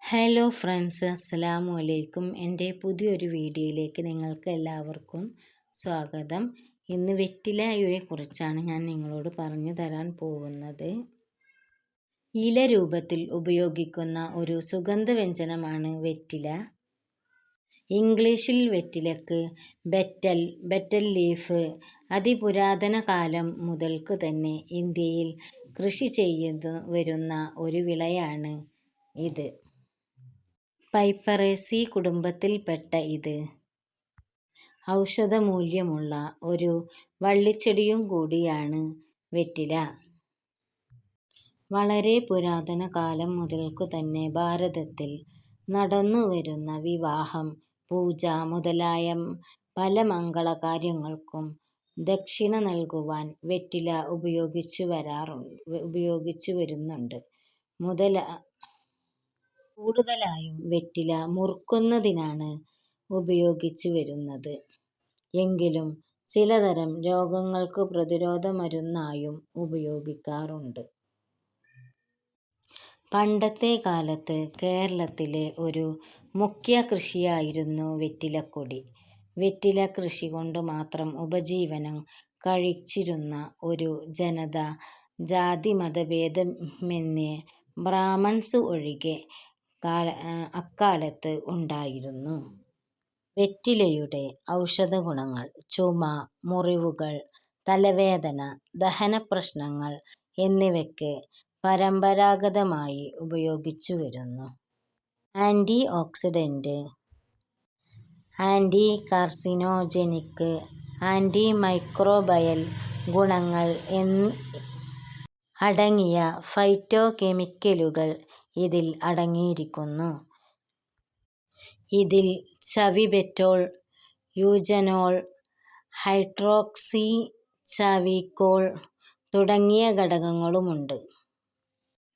Hello friends, അസ്സലാമു അലൈക്കും. എൻ്റെ പുതിയൊരു വീഡിയോയിലേക്ക് നിങ്ങൾക്ക് എല്ലാവർക്കും സ്വാഗതം. ഇന്ന് വെറ്റിലയെ കുറിച്ചാണ് ഞാൻ നിങ്ങളോട് പറഞ്ഞു തരാൻ പോകുന്നത്. ഇല രൂപത്തിൽ ഉപയോഗിക്കുന്ന ഒരു സുഗന്ധവ്യഞ്ജനമാണ് വെറ്റില. ഇംഗ്ലീഷിൽ വെറ്റിലക്ക് ബെറ്റൽ ലീഫ്. അതിപുരാതന കാലം മുതൽക്ക് തന്നെ ഇന്ത്യയിൽ കൃഷി ചെയ്തു വരുന്ന ഒരു വിളയാണ് ഇത്. പൈപ്പറേസി കുടുംബത്തിൽപ്പെട്ട ഇത് ഔഷധമൂല്യമുള്ള ഒരു വള്ളിച്ചെടിയും കൂടിയാണ് വെറ്റില. വളരെ പുരാതന കാലം മുതൽക്കു തന്നെ ഭാരതത്തിൽ നടന്നുവരുന്ന വിവാഹം, പൂജ മുതലായ പല മംഗളകാര്യങ്ങൾക്കും ദക്ഷിണ നൽകുവാൻ വെറ്റില ഉപയോഗിച്ചു വരുന്നുണ്ട്. കൂടുതലായും വെറ്റില മുറുക്കുന്നതിനാണ് ഉപയോഗിച്ചു വരുന്നത്. എങ്കിലും ചിലതരം രോഗങ്ങൾക്ക് പ്രതിരോധ മരുന്നായും ഉപയോഗിക്കാറുണ്ട്. പണ്ടത്തെ കാലത്ത് കേരളത്തിലെ ഒരു മുഖ്യ കൃഷിയായിരുന്നു വെറ്റിലക്കൊടി. വെറ്റില കൃഷി കൊണ്ട് മാത്രം ഉപജീവനം കഴിച്ചിരുന്ന ഒരു ജനത ജാതി മതഭേദമന്യേ ബ്രാഹ്മൺസ് ഒഴികെ അക്കാലത്ത് ഉണ്ടായിരുന്നു. വെറ്റിലയുടെ ഔഷധഗുണങ്ങൾ: ചുമ, മുറിവുകൾ, തലവേദന, ദഹനപ്രശ്നങ്ങൾ എന്നിവയ്ക്ക് പരമ്പരാഗതമായി ഉപയോഗിച്ചു വരുന്നു. Antioxidant, anticarcinogenic, antimicrobial ഗുണങ്ങൾ അടങ്ങിയ ഫൈറ്റോ കെമിക്കലുകൾ ഇതിൽ അടങ്ങിയിരിക്കുന്നു. ഇതിൽ ചവിബെറ്റോൾ, യൂജനോൾ, ഹൈഡ്രോക്സി ചാവിക്കോൾ തുടങ്ങിയ ഘടകങ്ങളുമുണ്ട്.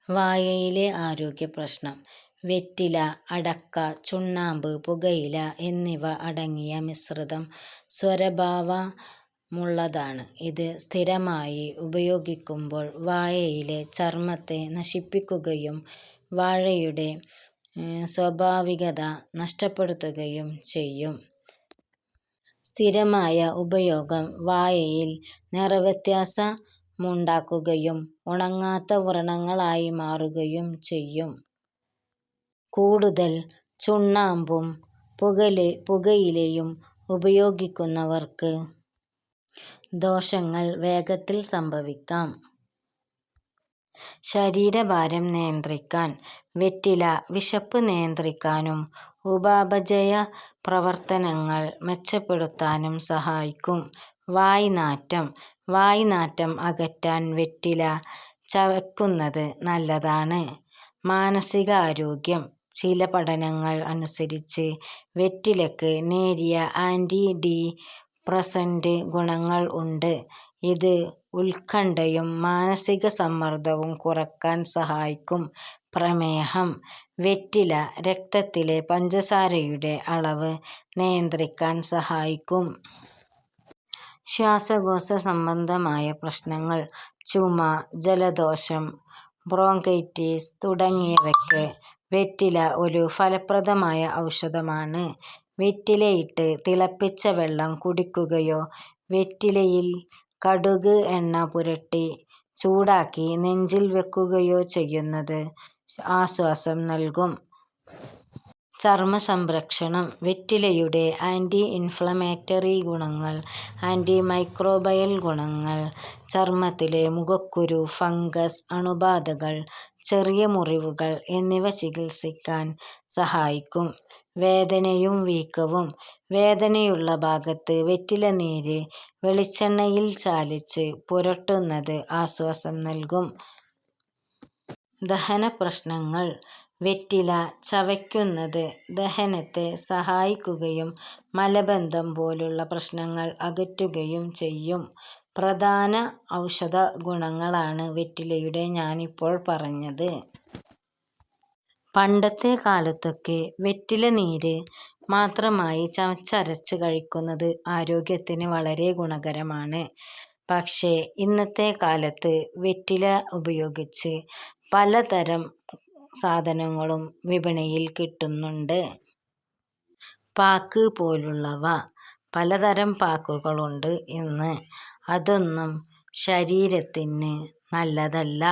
വായയിലെ ആരോഗ്യ പ്രശ്നം: വെറ്റില, അടക്ക, ചുണ്ണാമ്പ്, പുകയില എന്നിവ അടങ്ങിയ മിശ്രിതം സ്വരഭാവമുള്ളതാണ്. ഇത് സ്ഥിരമായി ഉപയോഗിക്കുമ്പോൾ വായയിലെ ചർമ്മത്തെ നശിപ്പിക്കുകയും വായയുടെ സ്വാഭാവികത നഷ്ടപ്പെടുത്തുകയും ചെയ്യും. സ്ഥിരമായ ഉപയോഗം വായയിൽ നിറവ്യത്യാസമുണ്ടാക്കുകയും ഉണങ്ങാത്ത വ്രണങ്ങളായി മാറുകയും ചെയ്യും. കൂടുതൽ ചുണ്ണാമ്പും പുകയിലയും ഉപയോഗിക്കുന്നവർക്ക് ദോഷങ്ങൾ വേഗത്തിൽ സംഭവിക്കാം. ശരീരഭാരം നിയന്ത്രിക്കാൻ വെറ്റില വിശപ്പ് നിയന്ത്രിക്കാനും ഉപാപചയ പ്രവർത്തനങ്ങൾ മെച്ചപ്പെടുത്താനും സഹായിക്കും. വായ്നാറ്റം അകറ്റാൻ വെറ്റില ചവയ്ക്കുന്നത് നല്ലതാണ്. മാനസിക ആരോഗ്യം: ചില പഠനങ്ങൾ അനുസരിച്ച് വെറ്റിലയ്ക്ക് നേരിയ ആന്റി ഡിപ്രസന്റ് ഗുണങ്ങൾ ഉണ്ട്. ഇത് ഉത്കണ്ഠയും മാനസിക സമ്മർദ്ദവും കുറയ്ക്കാൻ സഹായിക്കും. പ്രമേഹം: വെറ്റില രക്തത്തിലെ പഞ്ചസാരയുടെ അളവ് നിയന്ത്രിക്കാൻ സഹായിക്കും. ശ്വാസകോശ സംബന്ധമായ പ്രശ്നങ്ങൾ: ചുമ, ജലദോഷം, ബ്രോങ്കൈറ്റിസ് തുടങ്ങിയവയ്ക്ക് വെറ്റില ഒരു ഫലപ്രദമായ ഔഷധമാണ്. വെറ്റിലയിട്ട് തിളപ്പിച്ച വെള്ളം കുടിക്കുകയോ വെറ്റിലയിൽ കടുക് എണ്ണ പുരട്ടി ചൂടാക്കി നെഞ്ചിൽ വെക്കുകയോ ചെയ്യുന്നത് ആശ്വാസം നൽകും. ചർമ്മ സംരക്ഷണം: വെറ്റിലയുടെ ആന്റി ഇൻഫ്ലമേറ്ററി ഗുണങ്ങൾ, ആന്റി മൈക്രോബയൽ ഗുണങ്ങൾ ചർമ്മത്തിലെ മുഖക്കുരു, ഫംഗസ്, അണുബാധകൾ, ചെറിയ മുറിവുകൾ എന്നിവ ചികിത്സിക്കാൻ സഹായിക്കും. വേദനയും വീക്കവും: വേദനയുള്ള ഭാഗത്ത് വെറ്റിലനീര് വെളിച്ചെണ്ണയിൽ ചാലിച്ച് പുരട്ടുന്നത് ആശ്വാസം നൽകും. ദഹനപ്രശ്നങ്ങൾ: വെറ്റില ചവയ്ക്കുന്നത് ദഹനത്തെ സഹായിക്കുകയും മലബന്ധം പോലുള്ള പ്രശ്നങ്ങൾ അകറ്റുകയും ചെയ്യും. പ്രധാന ഔഷധ ഗുണങ്ങളാണ് വെറ്റിലയുടെ ഞാനിപ്പോൾ പറഞ്ഞത്. പണ്ടത്തെ കാലത്തൊക്കെ വെറ്റില നീര് മാത്രമായി ചവച്ചരച്ച് കഴിക്കുന്നത് ആരോഗ്യത്തിന് വളരെ ഗുണകരമാണ്. പക്ഷേ ഇന്നത്തെ കാലത്ത് വെറ്റില ഉപയോഗിച്ച് പലതരം സാധനങ്ങളും വിപണിയിൽ കിട്ടുന്നുണ്ട്. പാക്ക് പോലുള്ളവ. പലതരം പാക്കുകളുണ്ട് ഇന്ന്. അതൊന്നും ശരീരത്തിന് നല്ലതല്ല.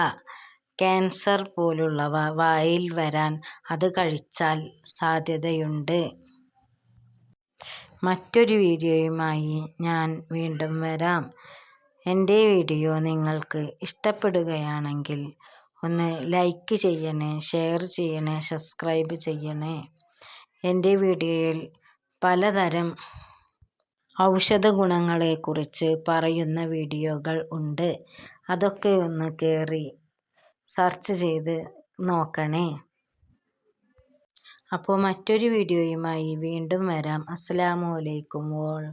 ക്യാൻസർ പോലുള്ളവ വായിൽ വരാൻ അത് കഴിച്ചാൽ സാധ്യതയുണ്ട്. മറ്റൊരു വീഡിയോയുമായി ഞാൻ വീണ്ടും വരാം. എൻ്റെ വീഡിയോ നിങ്ങൾക്ക് ഇഷ്ടപ്പെടുകയാണെങ്കിൽ ഒന്ന് ലൈക്ക് ചെയ്യണേ, ഷെയർ ചെയ്യണേ, സബ്സ്ക്രൈബ് ചെയ്യണേ. എൻ്റെ വീഡിയോയിൽ പലതരം ഔഷധ ഗുണങ്ങളെക്കുറിച്ച് പറയുന്ന വീഡിയോകൾ ഉണ്ട്. അതൊക്കെ ഒന്ന് കയറി സെർച്ച് ചെയ്ത് നോക്കണേ. അപ്പോൾ മറ്റൊരു വീഡിയോയുമായി വീണ്ടും വരാം. അസ്സലാമു അലൈക്കും ഓൾ.